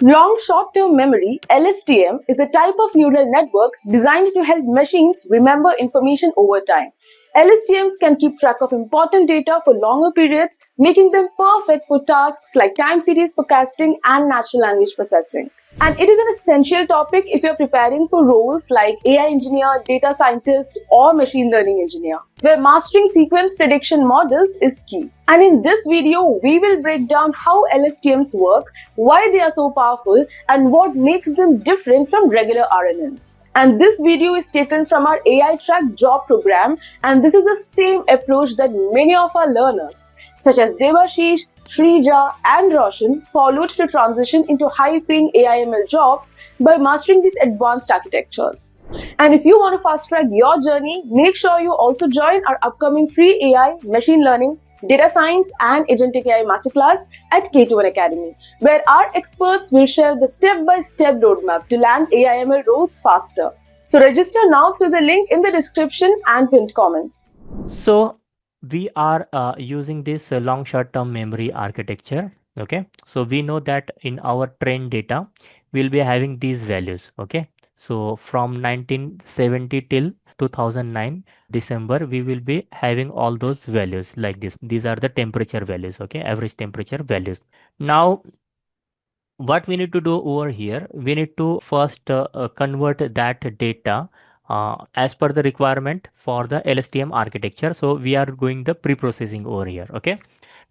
Long short-term memory (LSTM) is a type of neural network designed to help machines remember information over time. LSTMs can keep track of important data for longer periods, making them perfect for tasks like time series forecasting and natural language processing. And it is an essential topic if you're preparing for roles like AI engineer, data scientist, or machine learning engineer, where mastering sequence prediction models is key. And in this video, we will break down how LSTMs work, why they are so powerful, and what makes them different from regular RNNs. And this video is taken from our AI Track job program, and this is the same approach that many of our learners, such as Devashish, Shrija, and Roshan, followed to transition into high-paying AI/ML jobs by mastering these advanced architectures. And if you want to fast-track your journey, make sure you also join our upcoming free AI, machine learning, data science, and Agentic AI masterclass at K2N Academy, where our experts will share the step-by-step roadmap to land AI/ML roles faster. So register now through the link in the description and pinned comments. So we are using this long short-term memory architecture. Okay, so we know that in our trained data we'll be having these values. Okay, so from 1970 till 2009 December we will be having all those values like this. These are the temperature values. Okay, average temperature values. Now what we need to do over here, we need to first convert that data as per the requirement for the LSTM architecture. So we are going the pre-processing over here. Okay,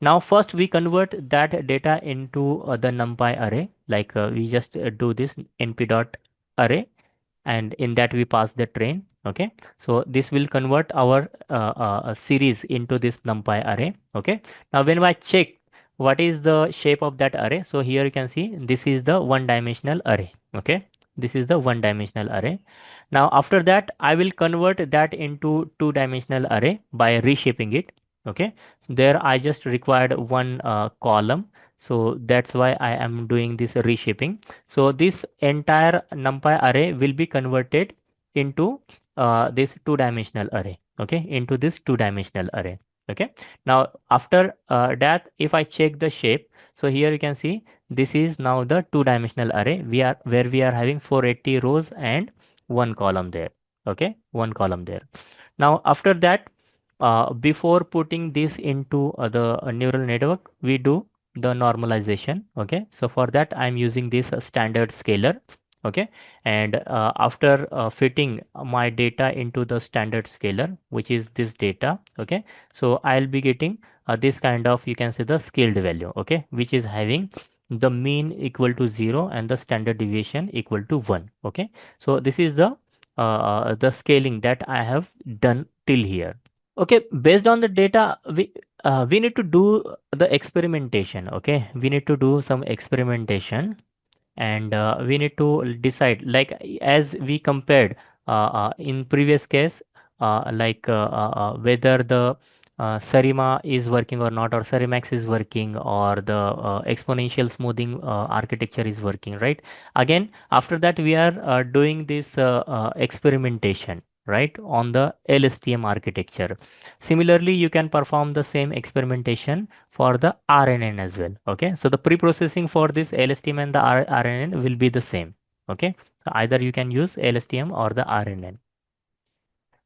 now first we convert that data into the numpy array, like we just do this np dot array, and in that we pass the train. Okay, so this will convert our series into this numpy array. Okay, now when I check what is the shape of that array, so here you can see this is the one dimensional array. Okay, this is the one dimensional array. Now after that I will convert that into two dimensional array by reshaping it. Okay, there I just required one column, so that's why I am doing this reshaping. So this entire numpy array will be converted into this two-dimensional array. Okay, into this two-dimensional array. Okay, now after that, if I check the shape, so here you can see this is now the two-dimensional array. We are where we are having 480 rows and one column there. Okay, one column there. Now after that, before putting this into the neural network, we do the normalization. Okay, so for that I'm using this standard scaler. Okay, and after fitting my data into the standard scaler, which is this data. Okay, so I'll be getting this kind of, you can say, the scaled value. Okay, which is having the mean equal to 0 and the standard deviation equal to 1. Okay, so this is the scaling that I have done till here. Okay, based on the data, we need to do the experimentation. Okay, we need to do some experimentation, and we need to decide, like as we compared in previous case, whether the SARIMA is working or not, or SARIMAX is working, or the exponential smoothing architecture is working, right? Again, after that we are doing this experimentation, right, on the LSTM architecture. Similarly, you can perform the same experimentation for the RNN as well. Okay, so the pre-processing for this LSTM and the RNN will be the same. Okay, so either you can use LSTM or the RNN.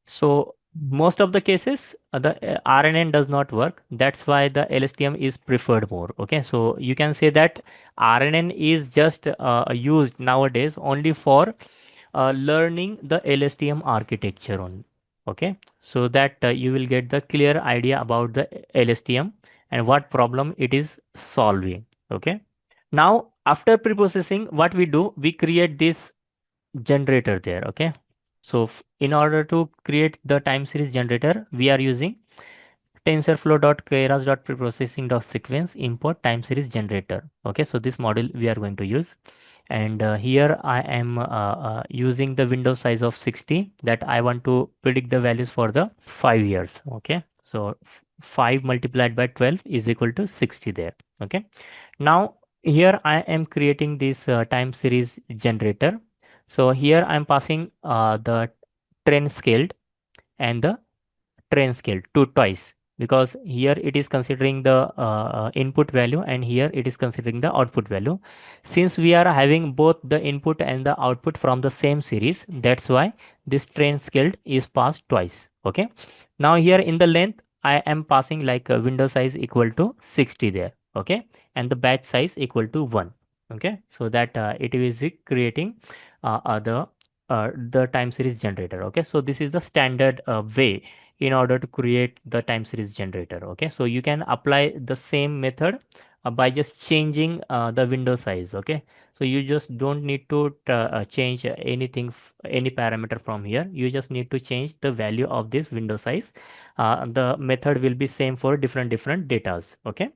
So most of the cases the RNN does not work. That's why the LSTM is preferred more. Okay, so you can say that RNN is just used nowadays only for learning the LSTM architecture on. Okay, so that you will get the clear idea about the LSTM and what problem it is solving. Okay, now after preprocessing, what we do, we create this generator there. Okay, so in order to create the time series generator, we are using TensorFlow.Keras.preprocessing.sequence import time series generator. Okay, so this model we are going to use, and here I am using the window size of 60, that I want to predict the values for the 5 years. Okay, so 5 multiplied by 12 is equal to 60 there. Okay, now here I am creating this time series generator. So here I am passing the trend scaled and the train scale to twice, because here it is considering the input value and here it is considering the output value. Since we are having both the input and the output from the same series, that's why this train scaled is passed twice. Okay, now here in the length I am passing like a window size equal to 60 there. Okay, and the batch size equal to 1. Okay, so that it is creating the time series generator. Okay, so this is the standard way in order to create the time series generator. Okay, so you can apply the same method by just changing the window size. Okay, so you just don't need to change anything, any parameter from here. You just need to change the value of this window size. The method will be same for different datas. Okay,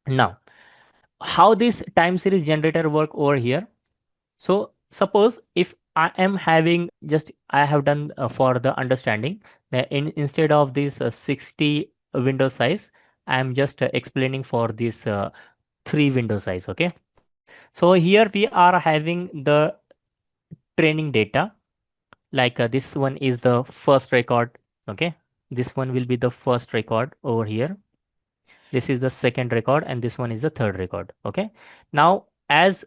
now how this time series generator work over here. So suppose if I am having just I have done for the understanding that instead of this 60 window size, I am just explaining for this 3 window size. Okay, so here we are having the training data, like this one is the first record. Okay, this one will be the first record over here, this is the second record, and this one is the third record. Okay, now as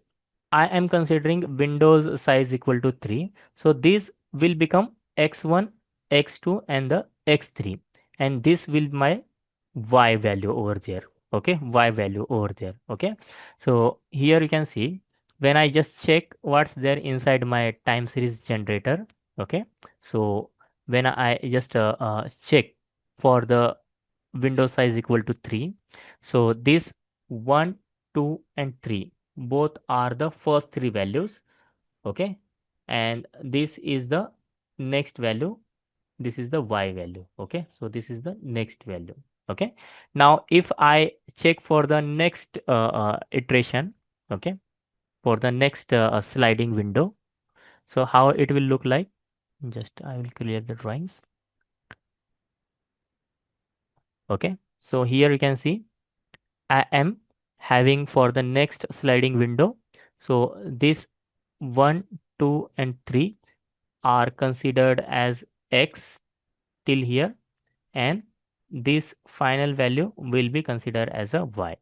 I am considering windows size equal to 3. So this will become x1, x2 and the x3, and this will my y value over there. Okay, y value over there. Okay, so here you can see when I just check what's there inside my time series generator. Okay, so when I just check for the window size equal to 3, so this 1, 2 and 3 both are the first 3 values. Okay, and this is the next value, this is the y value. Okay, so this is the next value. Okay, now if I check for the next iteration, okay, for the next sliding window, so how it will look like, just I will clear the drawings. Okay, so here you can see I am having for the next sliding window. So this 1, 2 and 3 are considered as x till here, and this final value will be considered as a y.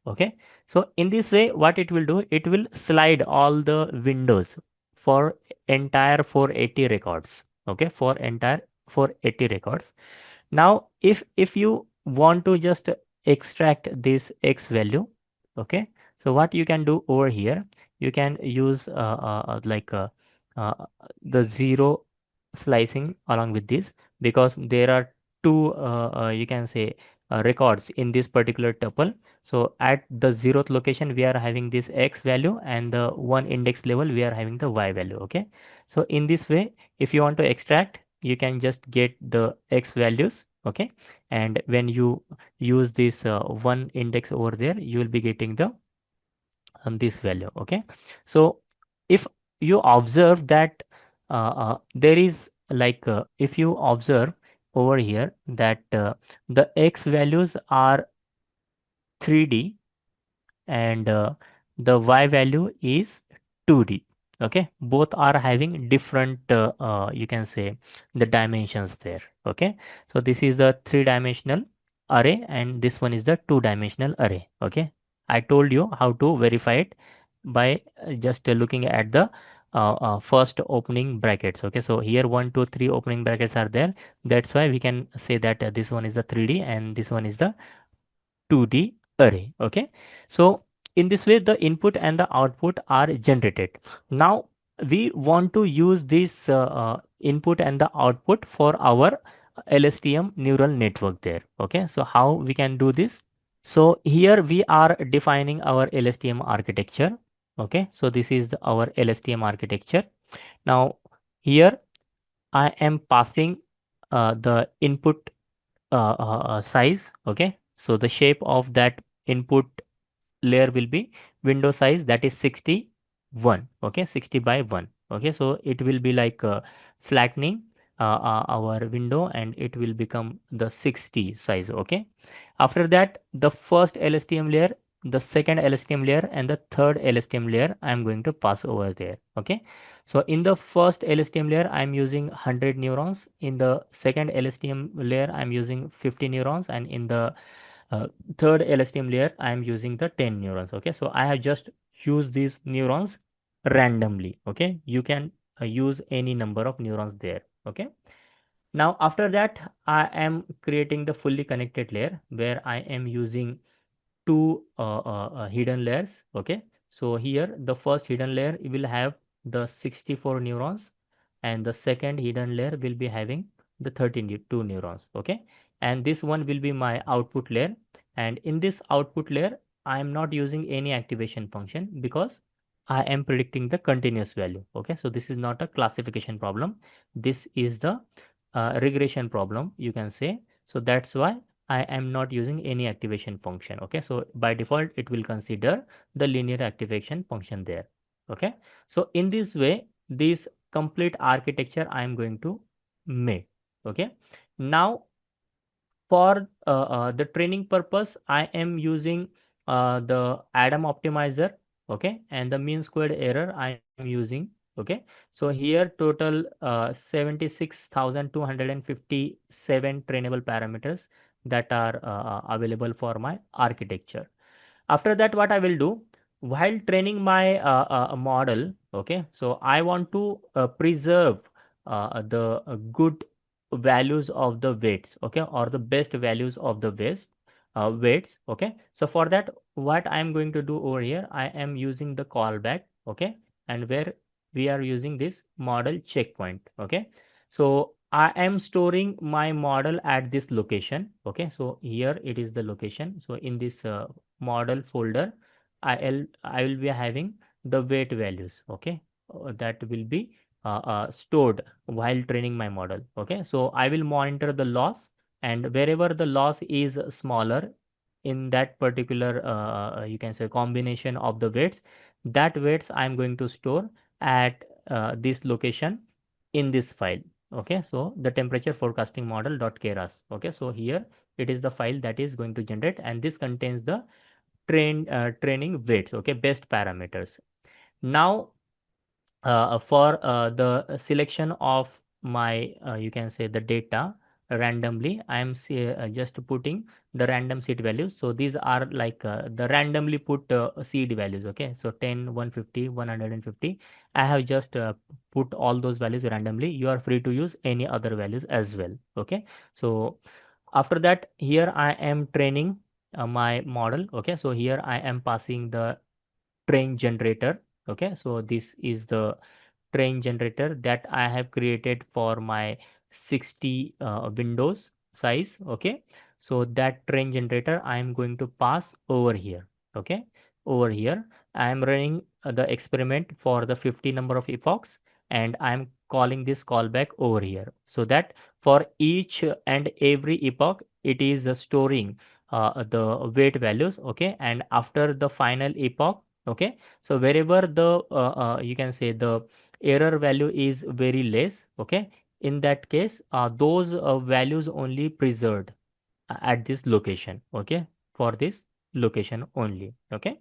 Okay, so in this way what it will do, it will slide all the windows for entire 480 records. Okay, for entire 480 records. Now if you want to just extract this x value, okay, so what you can do over here, you can use uh, the zero slicing along with this, because there are two you can say records in this particular tuple. So at the zeroth location we are having this x value, and the one index level we are having the y value. Okay, so in this way if you want to extract, you can just get the x values. Okay, and when you use this one index over there, you will be getting the this value. Okay, so if you observe that there is like if you observe over here that the x values are 3D and the y value is 2D. Okay, both are having different you can say the dimensions there. Okay, so this is the three-dimensional array and this one is the two-dimensional array. Okay, I told you how to verify it by just looking at the first opening brackets. Okay, so here 1 2 3 opening brackets are there, that's why we can say that this one is the 3D and this one is the 2D array. Okay, so in this way the input and the output are generated. Now we want to use this input and the output for our LSTM neural network there. Okay, so how we can do this? So here we are defining our LSTM architecture. Okay, so this is our LSTM architecture. Now here I am passing the input size. Okay, so the shape of that input layer will be window size, that is 61. Okay, 60 by 1. Okay, so it will be like flattening our window and it will become the 60 size. Okay, after that the first LSTM layer the second LSTM layer and the third LSTM layer I'm going to pass over there. Okay, so in the first LSTM layer I'm using 100 neurons, in the second LSTM layer I'm using 50 neurons, and in the uh, third LSTM layer I am using the 10 neurons. Okay, so I have just used these neurons randomly. Okay, you can use any number of neurons there. Okay, now after that I am creating the fully connected layer where I am using two hidden layers. Okay, so here the first hidden layer will have the 64 neurons, and the second hidden layer will be having the 32 neurons. Okay, and this one will be my output layer, and in this output layer I am not using any activation function because I am predicting the continuous value. Okay, so this is not a classification problem, this is the regression problem, you can say. So that's why I am not using any activation function. Okay, so by default it will consider the linear activation function there. Okay, so in this way this complete architecture I am going to make. Okay, now for the training purpose I am using the Adam optimizer. Okay, and the mean squared error I am using. Okay, so here total 76,257 trainable parameters that are available for my architecture. After that what I will do, while training my model, okay, so I want to preserve the good values of the weights, okay, or the best values of the weights. Okay, so for that what I am going to do over here, I am using the callback. Okay, and where we are using this model checkpoint. Okay, so I am storing my model at this location. Okay, so here it is the location. So in this model folder I will be having the weight values. Okay, that will be stored while training my model. Okay, so I will monitor the loss, and wherever the loss is smaller in that particular you can say combination of the weights, that weights I'm going to store at this location in this file. Okay, so the temperature forecasting model dot keras. Okay, so here it is the file that is going to generate, and this contains the training weights. Okay, best parameters. Now for the selection of my you can say the data randomly, I am just putting the random seed values. So these are like the randomly put seed values. Okay, so 10, 150, 150, I have just put all those values randomly. You are free to use any other values as well. Okay, so after that here I am training my model. Okay, so here I am passing the train generator. Okay, so this is the train generator that I have created for my 60 windows size. Okay, so that train generator I am going to pass over here. Okay, over here I am running the experiment for the 50 number of epochs, and I am calling this callback over here, so that for each and every epoch it is storing the weight values. Okay, and after the final epoch, okay, so wherever the you can say the error value is very less. Okay, in that case those values only preserved at this location. Okay, for this location only. Okay,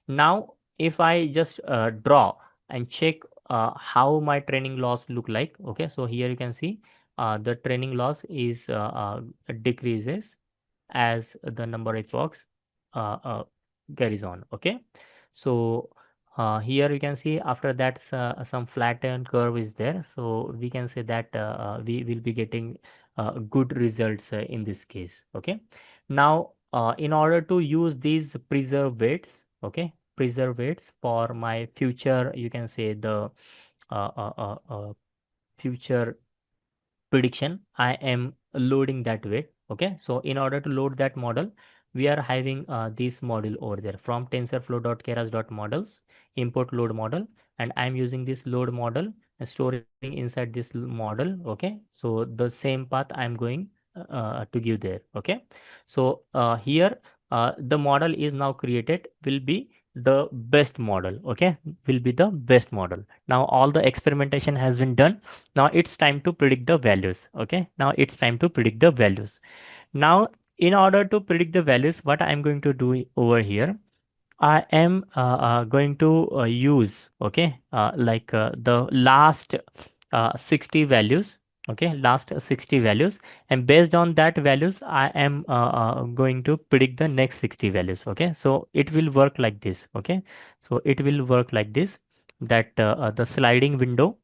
now if I just draw and check how my training loss look like. Okay, so here you can see the training loss is decreases as the number of walks carries on. Okay, so here you can see after that some flattened curve is there, so we can say that we will be getting good results in this case. Okay, now in order to use these preserve weights, okay, preserve weights for my future, you can say the future prediction, I am loading that weight. Okay, so in order to load that model, we are having this module over there from TensorFlow.keras.models import load model, and I am using this load model and storing inside this model. Okay, so the same path I am going to give there. Okay, so here the model is now created, will be the best model. Okay, will be the best model. Now all the experimentation has been done. Now it's time to predict the values. Okay, now it's time to predict the values. Now in order to predict the values, what I'm going to do over here, I am going to use, okay, the last 60 values, okay, last 60 values, and based on that values, I am going to predict the next 60 values, okay. So it will work like this, okay. So it will work like this, that the sliding window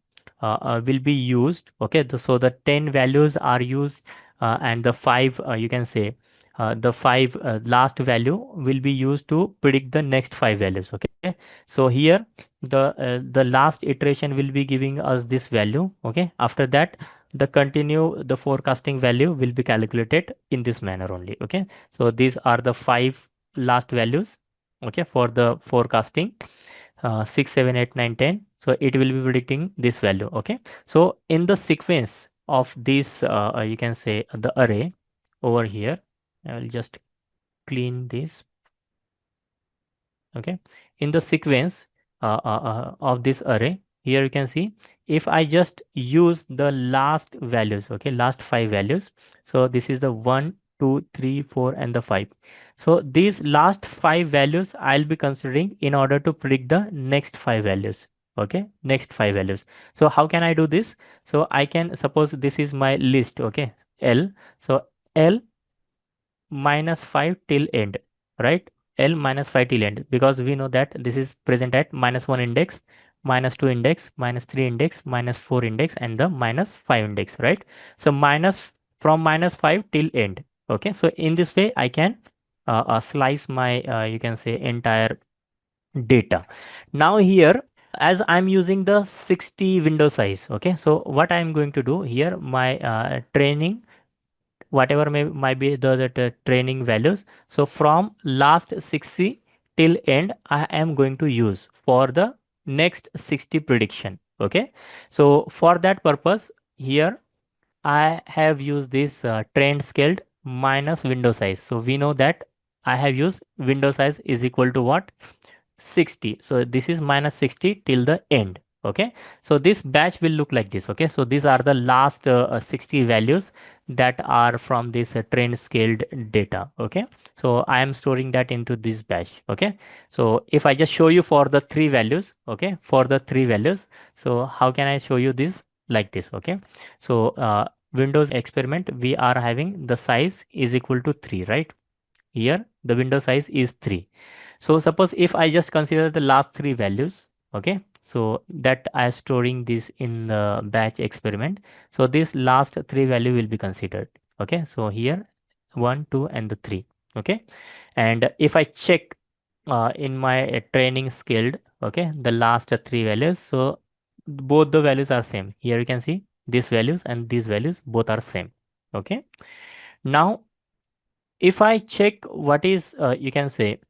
will be used, okay. So the 10 values are used, and the 5, you can say, the 5 last value will be used to predict the next 5 values, okay. So here the last iteration will be giving us this value, okay. After that, the forecasting value will be calculated in this manner only, okay. So these are the 5 last values, okay, for the forecasting, 6 7 8 9 10. So it will be predicting this value, okay. So in the sequence of this, you can say, the array over here, I will just clean this, okay. In the sequence of this array, here you can see, if I just use the last values, okay, last 5 values. So this is the 1 2 3 4 and the 5. So these last 5 values I'll be considering in order to predict the next 5 values, okay, next 5 values. So how can I do this? So I can suppose this is my list, okay, L. So L minus 5 till end, right? L minus 5 till end, because we know that this is present at minus 1 index, minus 2 index, minus 3 index, minus 4 index, and the minus 5 index, right? So from minus 5 till end, okay. So in this way I can slice my, you can say, entire data. Now here, as I'm using the 60 window size, okay, so what I'm going to do here, my training, whatever might be the training values. So from last 60 till end, I am going to use for the next 60 prediction, okay. So for that purpose, here I have used this trend scaled minus window size. So we know that I have used window size is equal to what? 60. So this is minus 60 till the end, okay. So this batch will look like this, okay. So these are the last 60 values that are from this trend scaled data, okay. So I am storing that into this batch, okay. So if I just show you for the 3 values, okay, for the 3 values, so how can I show you this? Like this, okay. So windows experiment, we are having the size is equal to 3, right? Here the window size is 3. So suppose if I just consider the last 3 values, okay, so that I am storing this in the batch experiment. So this last 3 value will be considered, okay. So here 1 2 and the 3, okay. And if I check in my training skilled, okay, the last 3 values, so both the values are same. Here you can see these values and these values both are same, okay. Now if I check what is, you can say,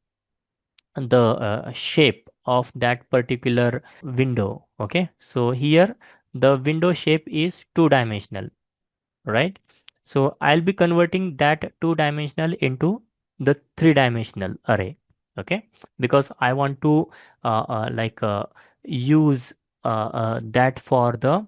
the shape of that particular window, okay. So here the window shape is two dimensional, right? So I'll be converting that two dimensional into the three dimensional array, okay, because I want to use that for the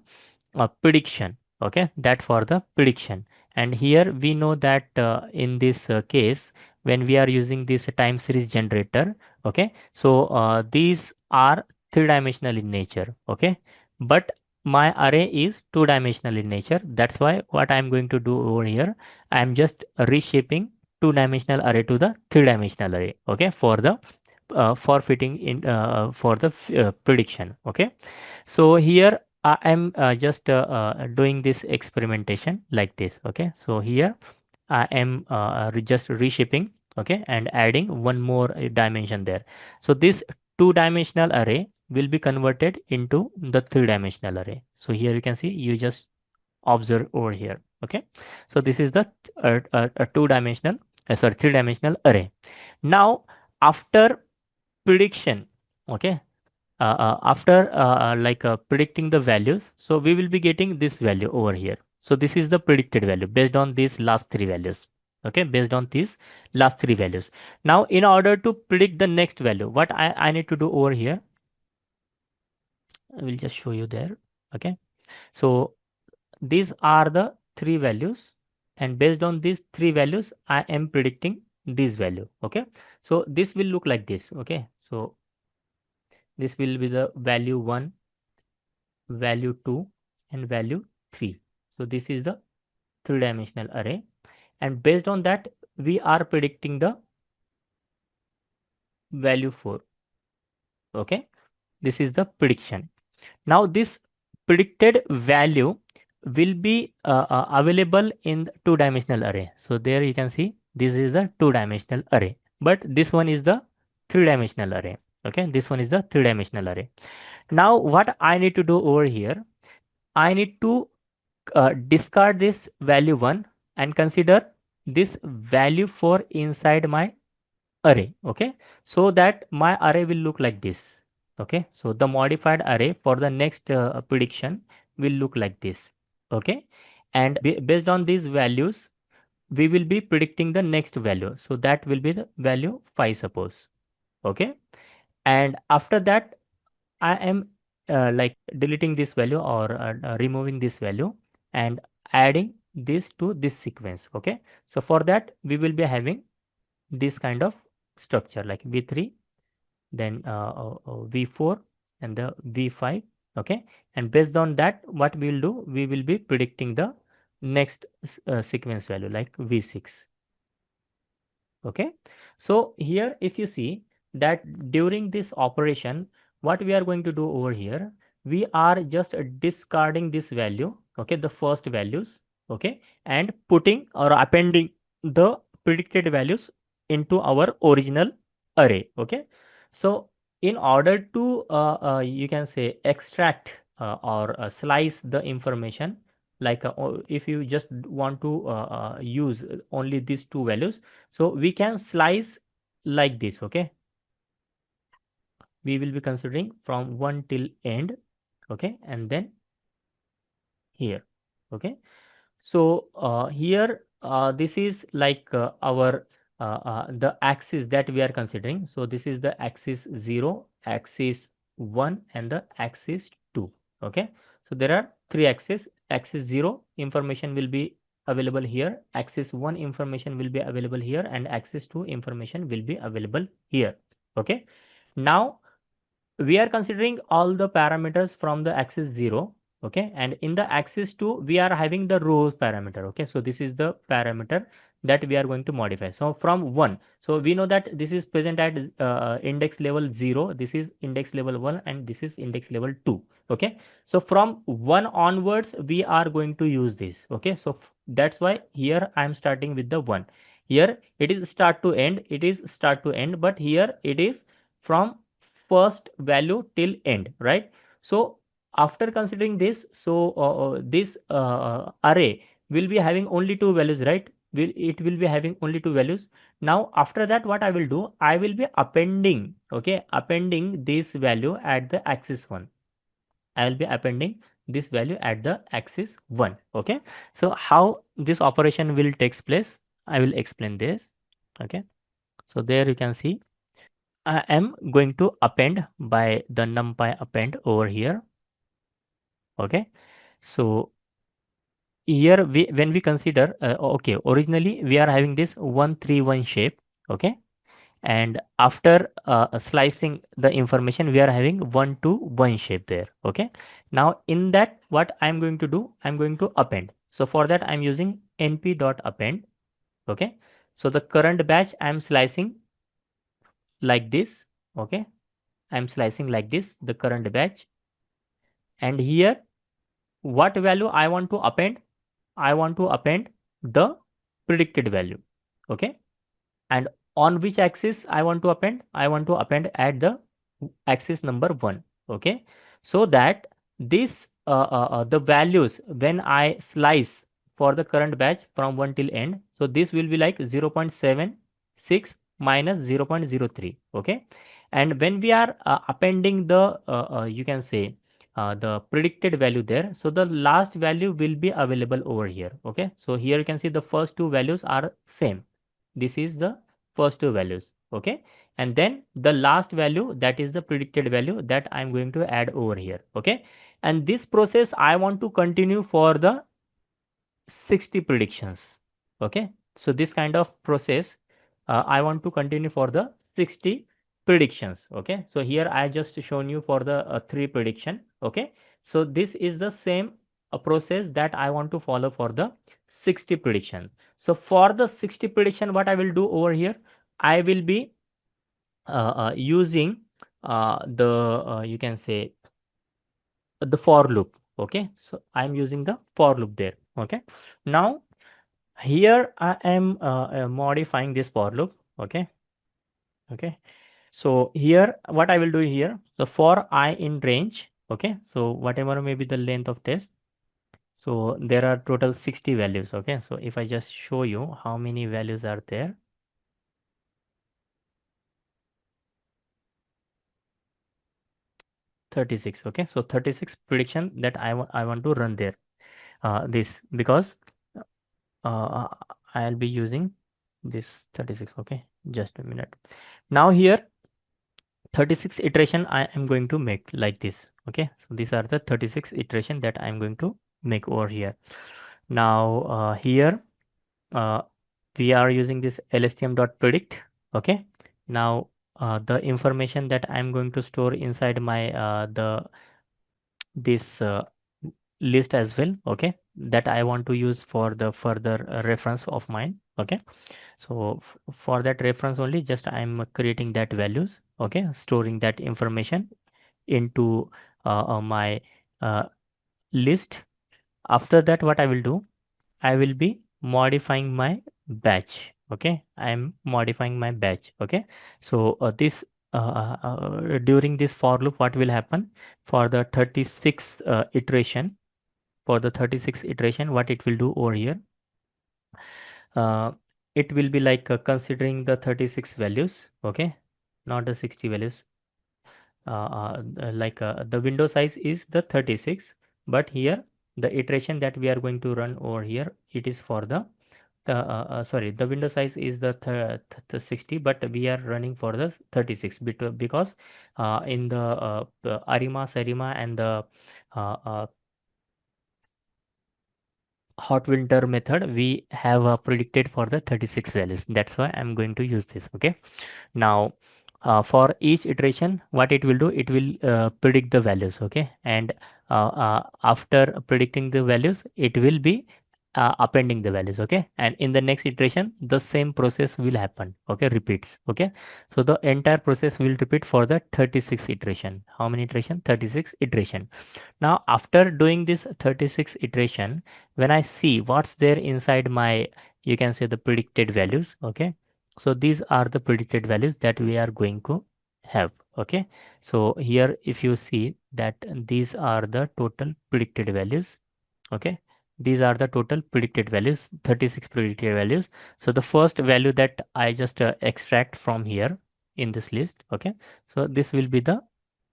prediction, okay, that for the prediction. And here we know that in this case, when we are using this time series generator, okay, so these are three dimensional in nature, okay, but my array is two dimensional in nature. That's why what I'm going to do over here, I'm just reshaping two dimensional array to the three dimensional array, okay, for the for fitting in for the prediction, okay. So here I am just doing this experimentation like this, okay. So here I am just reshaping, okay, and adding one more dimension there. So this two dimensional array will be converted into the three dimensional array. So here you can see, you just observe over here, okay. So this is the two dimensional, sorry, three dimensional array. Now after prediction, okay, after predicting the values, so we will be getting this value over here. So this is the predicted value based on these last three values, okay, based on these last three values. Now in order to predict the next value, what I need to do over here, I will just show you there, okay. So these are the three values, and based on these three values I am predicting this value, okay. So this will look like this. Okay, so this will be the value 1, value 2, and value 3. So this is the three-dimensional array, and based on that we are predicting the value 4. Okay, this is the prediction. Now this predicted value will be available in the two-dimensional array. So there you can see this is the two-dimensional array, but this one is the three-dimensional array. Okay, this one is the three-dimensional array. Now what I need to do over here, I need to discard this value 1 and consider this value 4 inside my array. Okay, so that my array will look like this. Okay, so the modified array for the next prediction will look like this. Okay, and based on these values we will be predicting the next value, so that will be the value 5, suppose. Okay, and after that I am like deleting this value, or removing this value and adding this to this sequence. Okay, so for that we will be having this kind of structure like v3, then v4, and the v5. Okay, and based on that what we will do, we will be predicting the next sequence value like v6. Okay, so here if you see that during this operation what we are going to do over here, we are just discarding this value, okay, the first values, okay, and putting or appending the predicted values into our original array. Okay, so in order to you can say extract or slice the information, like if you just want to use only these two values, so we can slice like this. Okay, we will be considering from 1 till end. Okay, and then here. Okay, so here this is like our the axis that we are considering. So this is the axis 0, axis 1, and the axis 2. Okay, so there are three axes. Axis 0 information will be available here, axis 1 information will be available here, and axis 2 information will be available here. Okay, now we are considering all the parameters from the axis 0. Okay, and in the axis 2 we are having the rows parameter. Okay, so this is the parameter that we are going to modify. So from 1, so we know that this is present at index level 0, this is index level 1, and this is index level 2. Okay, so from 1 onwards we are going to use this. Okay, so that's why here I am starting with the 1. Here it is start to end, it is start to end, but here it is from first value till end, right? So after considering this, so this array will be having only two values, right? It will be having only two values. Now after that what I will do, I will be appending, okay, appending this value at the axis 1. I will be appending this value at the axis 1. Okay, so how this operation will takes place, I will explain this. Okay, so there you can see I am going to append by the numpy append over here. Okay, so here when we consider okay, originally we are having this 131 shape. Okay, and after slicing the information we are having 121 shape there. Okay, now in that what I'm going to do, I'm going to append. So for that I'm using np.append. Okay, so the current batch I'm slicing like this. Okay, I'm slicing like this the current batch, and here what value I want to append, I want to append the predicted value. Okay, and on which axis I want to append, I want to append at the axis number 1. Okay, so that this the values when I slice for the current batch from 1 till end, so this will be like 0.76 minus 0.03. Okay, and when we are appending the you can say the predicted value there, so the last value will be available over here. Okay, so here you can see the first two values are same. This is the first two values. Okay, and then the last value, that is the predicted value, that I'm going to add over here. Okay, and this process I want to continue for the 60 predictions. Okay, so this kind of process I want to continue for the 60 predictions. Okay, so here I just shown you for the 3 prediction. Okay, so this is the same process that I want to follow for the 60 prediction. So for the 60 prediction, what I will do over here, I will be using the you can say the for loop. Okay, so I'm using the for loop there. Okay, now here I am modifying this for loop. Okay, okay, so here what I will do here, so for I in range. Okay, so whatever may be the length of test, so there are total 60 values. Okay, so if I just show you how many values are there, 36. Okay, so 36 prediction that I want to run there. This because uh, I'll be using this 36. Okay, just a minute. Now here 36 iteration I am going to make like this. Okay, so these are the 36 iteration that I'm going to make over here. Now here uh, we are using this lstm.predict. Okay, now the information that I'm going to store inside my the this list as well. Okay, that I want to use for the further reference of mine. Okay, so for that reference only, just I'm creating that values. Okay, storing that information into my uh, list. After that, what I will do, I will be modifying my batch. Okay, I am modifying my batch. Okay, so this during this for loop, what will happen for the 36 iteration? For the 36 iteration, what it will do over here? Uh, it will be like considering the 36 values. Okay, not the 60 values. Like the window size is the 36, but here the iteration that we are going to run over here, it is for the sorry, the window size is the 60, but we are running for the 36 because in the ARIMA, SARIMA and the uh, hot winter method, we have predicted for the 36 values. That's why I'm going to use this. Okay, now for each iteration, what it will do, it will predict the values. Okay, and after predicting the values, it will be appending the values. Okay, and in the next iteration the same process will happen. Okay, repeats. Okay, so the entire process will repeat for the 36 iteration. How many iteration? 36 iteration. Now after doing this 36 iteration, when I see what's there inside my, you can say, the predicted values. Okay, so these are the predicted values that we are going to have. Okay, so here if you see that these are the total predicted values. Okay, these are the total predicted values, 36 predicted values. So the first value that I just extract from here in this list. Okay, so this will be the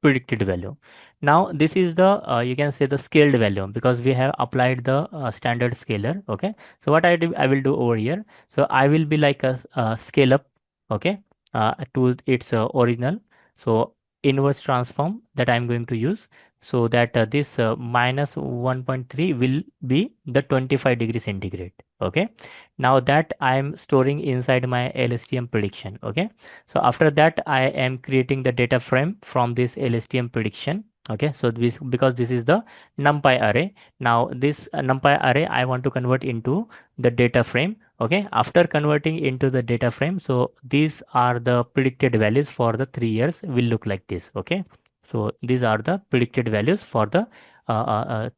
predicted value. Now this is the you can say the scaled value, because we have applied the standard scaler. Okay, so what I will do over here, so I will be like a scale up. Okay, to its original. So inverse transform that I'm going to use, so that this minus 1.3 will be the 25 degree centigrade. Okay, now that I am storing inside my LSTM prediction. Okay, so after that I am creating the data frame from this LSTM prediction. Okay, so this, because this is the numpy array. Now this numpy array I want to convert into the data frame. Okay, after converting into the data frame, so these are the predicted values for the 3 years will look like this. Okay, so these are the predicted values for the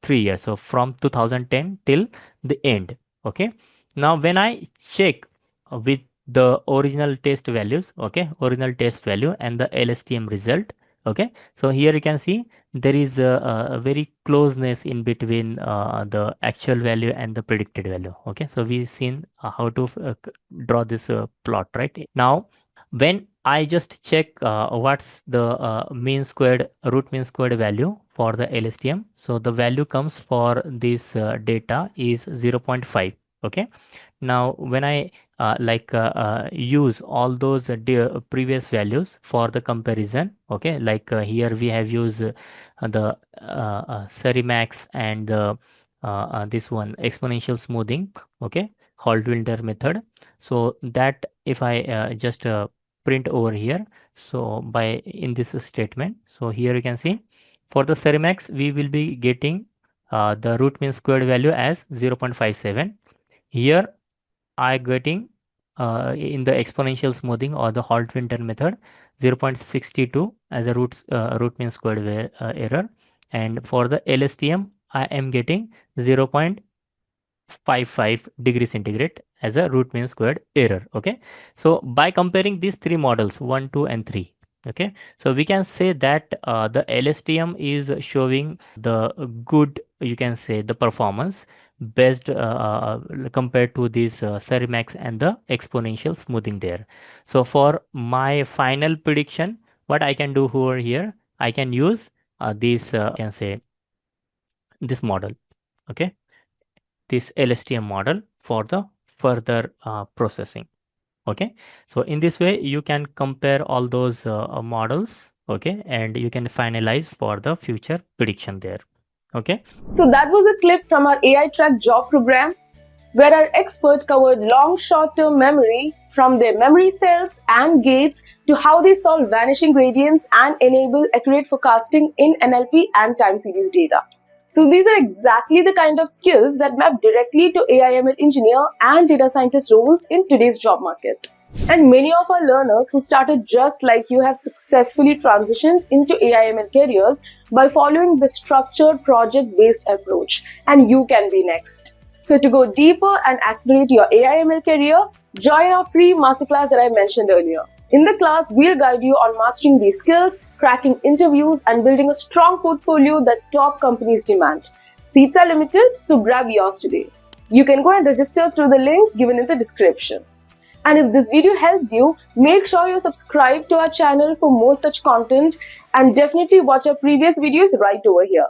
3 years. So from 2010 till the end. Okay, now when I check with the original test values, okay, original test value and the LSTM result. Okay, so here you can see there is a very closeness in between the actual value and the predicted value. Okay, so we've seen how to draw this plot right now. When I just check what's the mean squared, root mean squared value for the LSTM, so the value comes for this data is 0.5. Okay, now when I use all those previous values for the comparison. Okay, like here we have used the Sarimax and this one exponential smoothing. Okay, Holt-Winter method. So that if I just print over here. So by in this statement, so here you can see for the SARIMA we will be getting the root mean squared value as 0.57. Here I getting in the exponential smoothing or the Hall-Winter method 0.62 as a root mean squared error, and for the LSTM I am getting 0.55 degree centigrade as a root mean squared error. Okay, so by comparing these three models 1, 2 and 3, okay, so we can say that the LSTM is showing the good, you can say, the performance best compared to this SARIMA and the exponential smoothing there. So for my final prediction, what I can do over here, I can use this can say this model, okay, this LSTM model for the further processing. Okay, so in this way you can compare all those models, okay, and you can finalize for the future prediction there. Okay, So that was a clip from our AI track job program, where our expert covered long short-term memory, from their memory cells and gates to how they solve vanishing gradients and enable accurate forecasting in NLP and time series data. So these are exactly the kind of skills that map directly to AI/ML engineer and data scientist roles in today's job market. And many of our learners who started just like you have successfully transitioned into AI/ML careers by following the structured project-based approach, and you can be next. So to go deeper and accelerate your AI/ML career, join our free masterclass that I mentioned earlier. In the class, we'll guide you on mastering these skills, cracking interviews, and building a strong portfolio that top companies demand. Seats are limited, so grab yours today. You can go and register through the link given in the description. And if this video helped you, make sure you subscribe to our channel for more such content, and definitely watch our previous videos right over here.